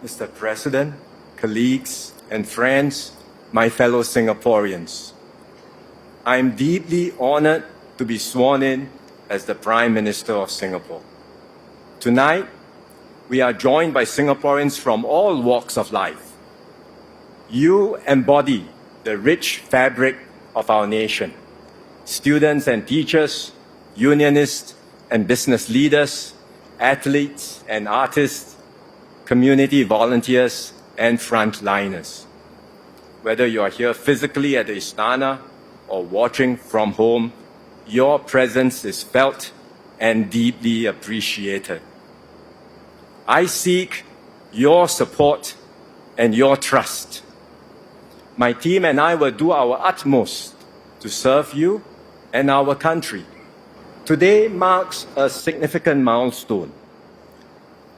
Mr. President, colleagues, and friends, my fellow Singaporeans. I am deeply honored to be sworn in as the Prime Minister of Singapore. Tonight, we are joined by Singaporeans from all walks of life. You embody the rich fabric of our nation. Students and teachers, unionists and business leaders, athletes and artists, community volunteers and frontliners. Whether you are here physically at the Istana or watching from home, your presence is felt and deeply appreciated. I seek your support and your trust. My team and I will do our utmost to serve you and our country. Today marks a significant milestone,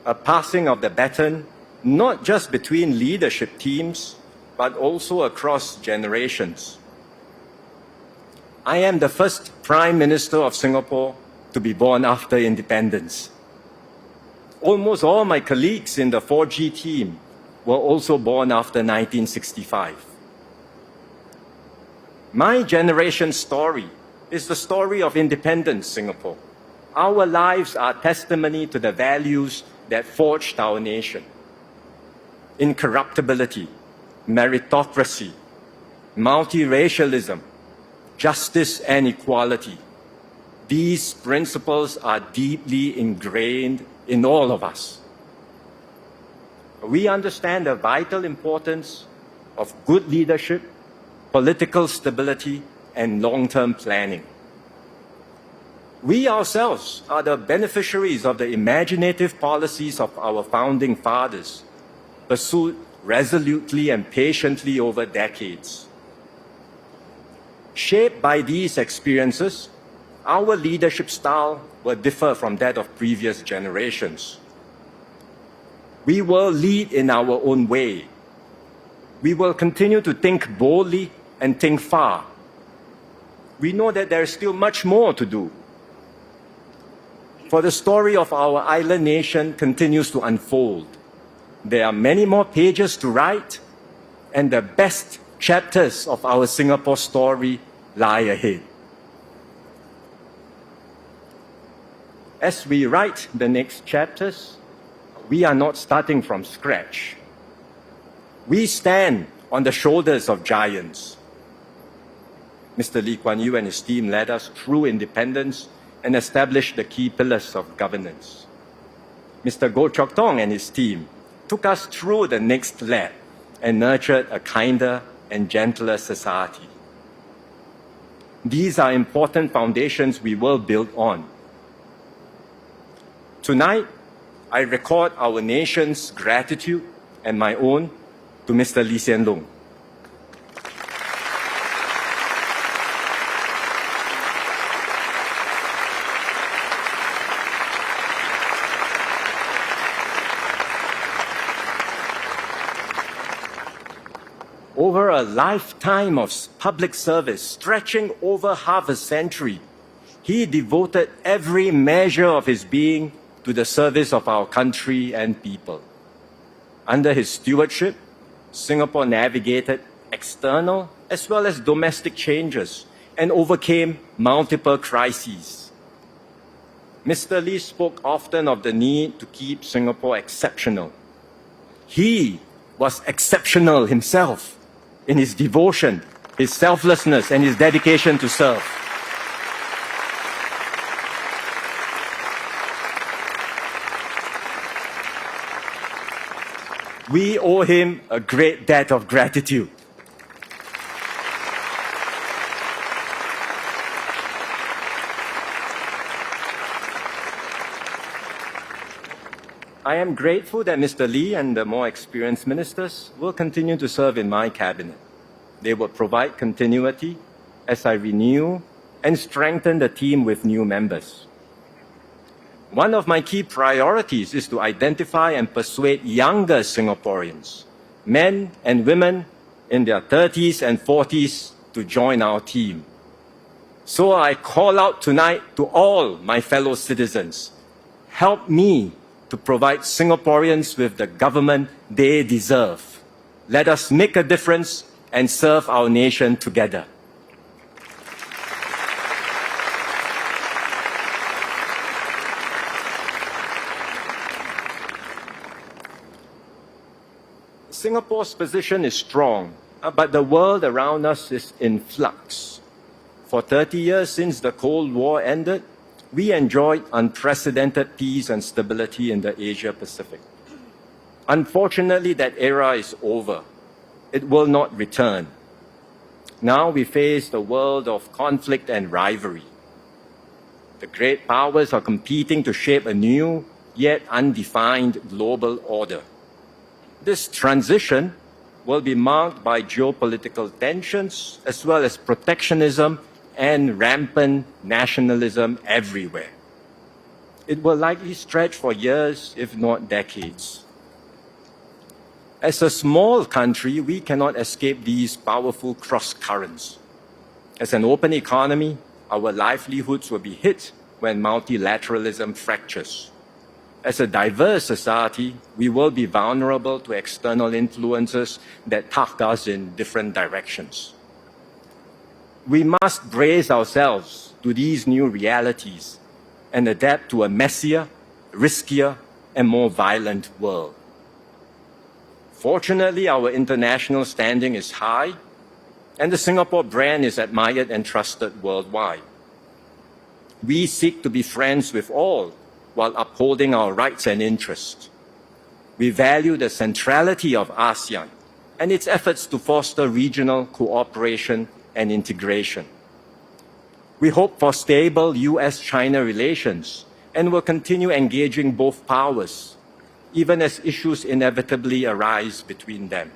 a passing of the baton not just between leadership teams, but also across generations. I am the first Prime Minister of Singapore to be born after independence. Almost all my colleagues in the 4G team were also born after 1965. My generation's story is the story of independent Singapore. Our lives are testimony to the values that forged our nation. Incorruptibility, meritocracy, multiracialism, justice and equality. These principles are deeply ingrained in all of us. We understand the vital importance of good leadership, political stability, and long-term planning. We ourselves are the beneficiaries of the imaginative policies of our founding fathers, pursued resolutely and patiently over decades. Shaped by these experiences, our leadership style will differ from that of previous generations. We will lead in our own way. We will continue to think boldly and think far. We know that there is still much more to do. For the story of our island nation continues to unfold. There are many more pages to write, and the best chapters of our Singapore story lie ahead. As we write the next chapters, we are not starting from scratch. We stand on the shoulders of giants. Mr. Lee Kuan Yew and his team led us through independence and established the key pillars of governance. Mr. Goh Chok Tong and his team took us through the next lap and nurtured a kinder and gentler society. These are important foundations we will build on. Tonight, I record our nation's gratitude and my own to Mr. Lee Hsien Loong. Over a lifetime of public service stretching over half a century, he devoted every measure of his being to the service of our country and people. Under his stewardship, Singapore navigated external as well as domestic changes and overcame multiple crises. Mr. Lee spoke often of the need to keep Singapore exceptional. He was exceptional himself in his devotion, his selflessness, and his dedication to serve. We owe him a great debt of gratitude. I am grateful that Mr. Lee and the more experienced ministers will continue to serve in my cabinet. They will provide continuity as I renew and strengthen the team with new members. One of my key priorities is to identify and persuade younger Singaporeans, men and women in their 30s and 40s, to join our team. So I call out tonight to all my fellow citizens, help me to provide Singaporeans with the government they deserve. Let us make a difference and serve our nation together. Singapore's position is strong, but the world around us is in flux. For 30 years since the Cold War ended, we enjoyed unprecedented peace and stability in the Asia-Pacific. Unfortunately, that era is over. It will not return. Now we face the world of conflict and rivalry. The great powers are competing to shape a new, yet undefined global order. This transition will be marked by geopolitical tensions as well as protectionism and rampant nationalism everywhere. It will likely stretch for years, if not decades. As a small country, we cannot escape these powerful cross-currents. As an open economy, our livelihoods will be hit when multilateralism fractures. As a diverse society, we will be vulnerable to external influences that tug us in different directions. We must brace ourselves to these new realities and adapt to a messier, riskier, and more violent world. Fortunately, our international standing is high, and the Singapore brand is admired and trusted worldwide. We seek to be friends with all while upholding our rights and interests. We value the centrality of ASEAN and its efforts to foster regional cooperation and integration. We hope for stable US-China relations and will continue engaging both powers, even as issues inevitably arise between them.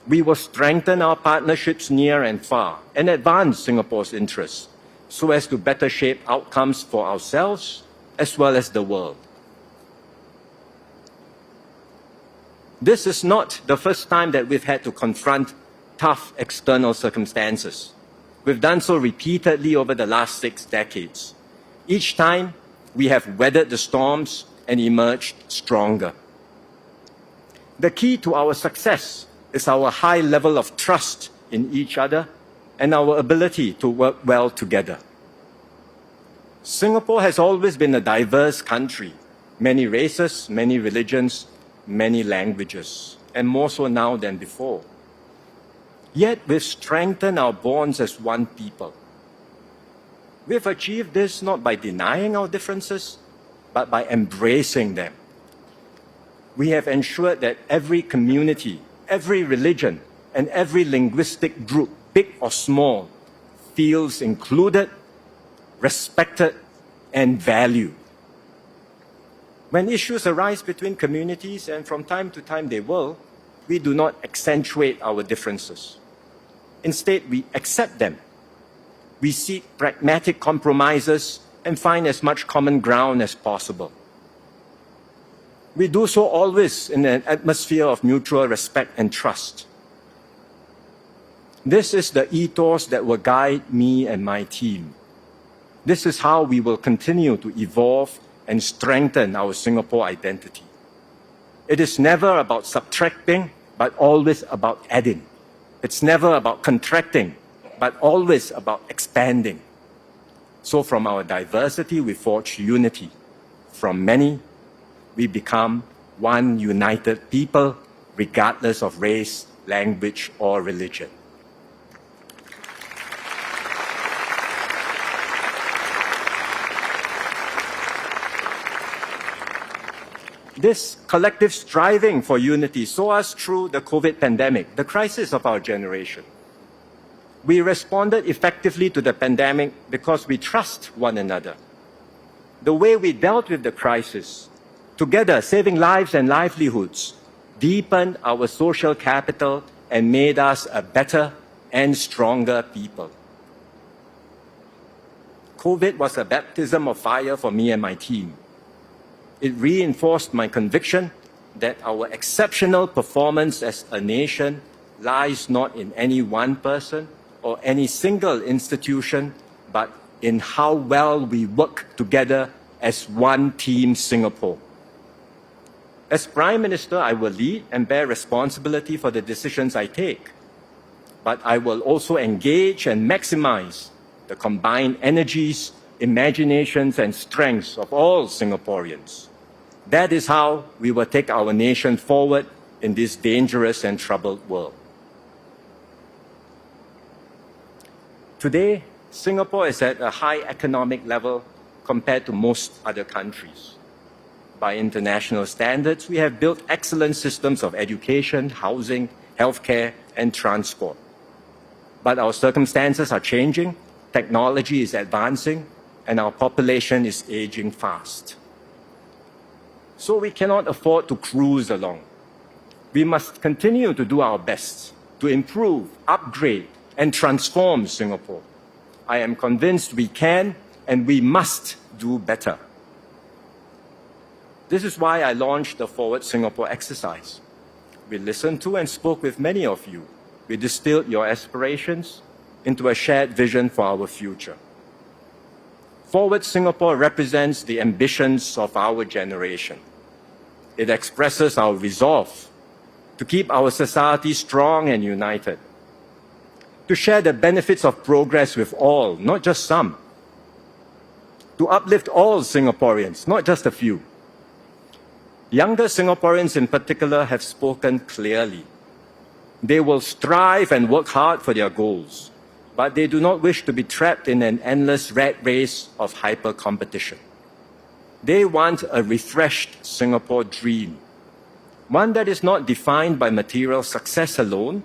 We will strengthen our partnerships near and far and advance Singapore's interests so as to better shape outcomes for ourselves as well as the world. This is not the first time that we've had to confront tough external circumstances. We've done so repeatedly over the last 6 decades. Each time, we have weathered the storms and emerged stronger. The key to our success is our high level of trust in each other and our ability to work well together. Singapore has always been a diverse country, many races, many religions, many languages, and more so now than before. Yet we've strengthened our bonds as one people. We've achieved this not by denying our differences, but by embracing them. We have ensured that every community, every religion, and every linguistic group, big or small, feels included, respected, and valued. When issues arise between communities, and from time to time they will, we do not accentuate our differences. Instead, we accept them. We seek pragmatic compromises and find as much common ground as possible. We do so always in an atmosphere of mutual respect and trust. This is the ethos that will guide me and my team. This is how we will continue to evolve and strengthen our Singapore identity. It is never about subtracting, but always about adding. It's never about contracting, but always about expanding. So from our diversity, we forge unity. From many, we become one united people, regardless of race, language, or religion. This collective striving for unity saw us through the COVID pandemic, the crisis of our generation. We responded effectively to the pandemic because we trust one another. The way we dealt with the crisis, together saving lives and livelihoods, deepened our social capital and made us a better and stronger people. COVID was a baptism of fire for me and my team. It reinforced my conviction that our exceptional performance as a nation lies not in any one person or any single institution, but in how well we work together as one team Singapore. As Prime Minister, I will lead and bear responsibility for the decisions I take. But I will also engage and maximize the combined energies, imaginations, and strengths of all Singaporeans. That is how we will take our nation forward in this dangerous and troubled world. Today, Singapore is at a high economic level compared to most other countries. By international standards, we have built excellent systems of education, housing, healthcare, and transport. But our circumstances are changing, technology is advancing, and our population is aging fast. So we cannot afford to cruise along. We must continue to do our best to improve, upgrade, and transform Singapore. I am convinced we can and we must do better. This is why I launched the Forward Singapore exercise. We listened to and spoke with many of you. We distilled your aspirations into a shared vision for our future. Forward Singapore represents the ambitions of our generation. It expresses our resolve to keep our society strong and united, to share the benefits of progress with all, not just some, to uplift all Singaporeans, not just a few. Younger Singaporeans in particular have spoken clearly. They will strive and work hard for their goals, but they do not wish to be trapped in an endless rat race of hyper-competition. They want a refreshed Singapore dream, one that is not defined by material success alone,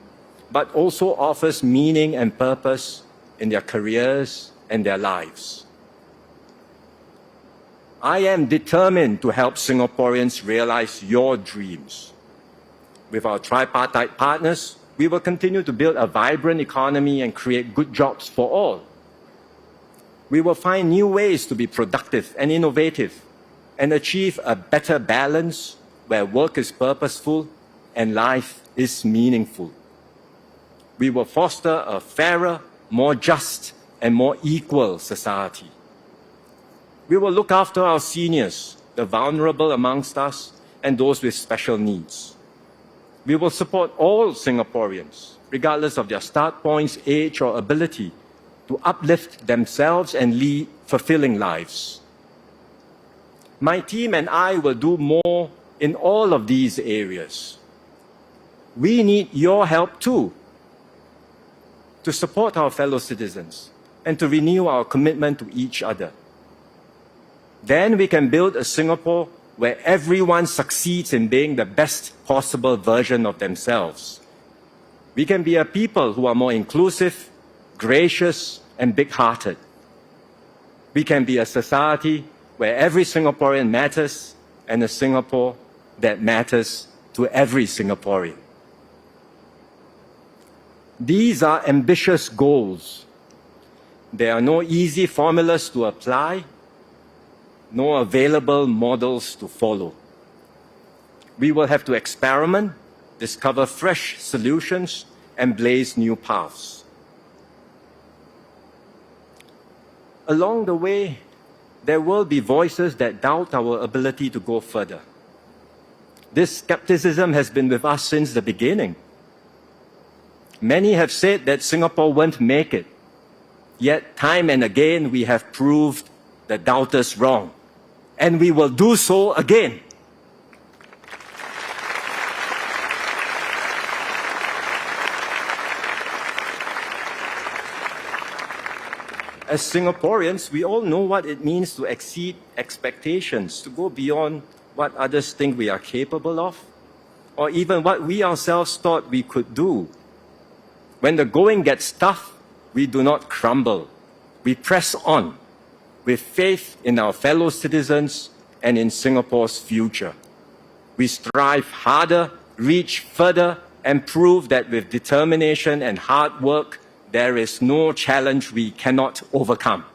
but also offers meaning and purpose in their careers and their lives. I am determined to help Singaporeans realize your dreams. With our tripartite partners, we will continue to build a vibrant economy and create good jobs for all. We will find new ways to be productive and innovative and achieve a better balance where work is purposeful and life is meaningful. We will foster a fairer, more just, and more equal society. We will look after our seniors, the vulnerable amongst us, and those with special needs. We will support all Singaporeans, regardless of their start points, age, or ability, to uplift themselves and lead fulfilling lives. My team and I will do more in all of these areas. We need your help too, to support our fellow citizens and to renew our commitment to each other. Then we can build a Singapore where everyone succeeds in being the best possible version of themselves. We can be a people who are more inclusive, gracious, and big-hearted. We can be a society where every Singaporean matters and a Singapore that matters to every Singaporean. These are ambitious goals. There are no easy formulas to apply, no available models to follow. We will have to experiment, discover fresh solutions, and blaze new paths. Along the way, there will be voices that doubt our ability to go further. This skepticism has been with us since the beginning. Many have said that Singapore won't make it. Yet, time and again, we have proved the doubters wrong. And we will do so again. As Singaporeans, we all know what it means to exceed expectations, to go beyond what others think we are capable of, or even what we ourselves thought we could do. When the going gets tough, we do not crumble. We press on with faith in our fellow citizens and in Singapore's future. We strive harder, reach further, and prove that with determination and hard work, there is no challenge we cannot overcome.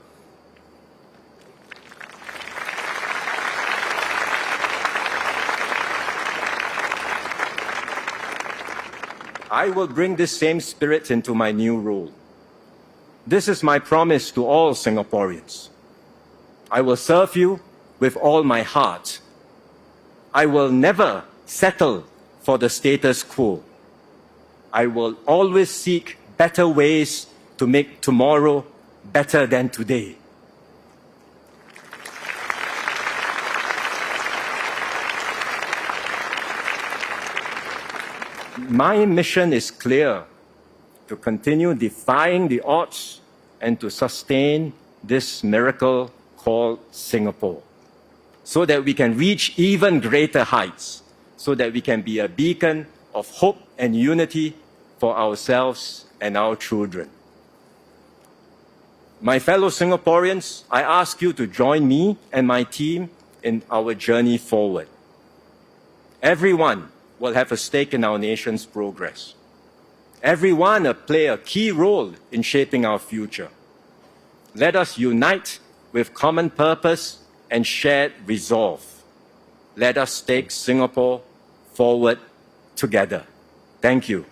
I will bring this same spirit into my new role. This is my promise to all Singaporeans. I will serve you with all my heart. I will never settle for the status quo. I will always seek better ways to make tomorrow better than today. My mission is clear: to continue defying the odds and to sustain this miracle called Singapore, so that we can reach even greater heights, so that we can be a beacon of hope and unity for ourselves and our children. My fellow Singaporeans, I ask you to join me and my team in our journey forward. Everyone will have a stake in our nation's progress. Everyone will play a key role in shaping our future. Let us unite with common purpose and shared resolve. Let us take Singapore forward together. Thank you.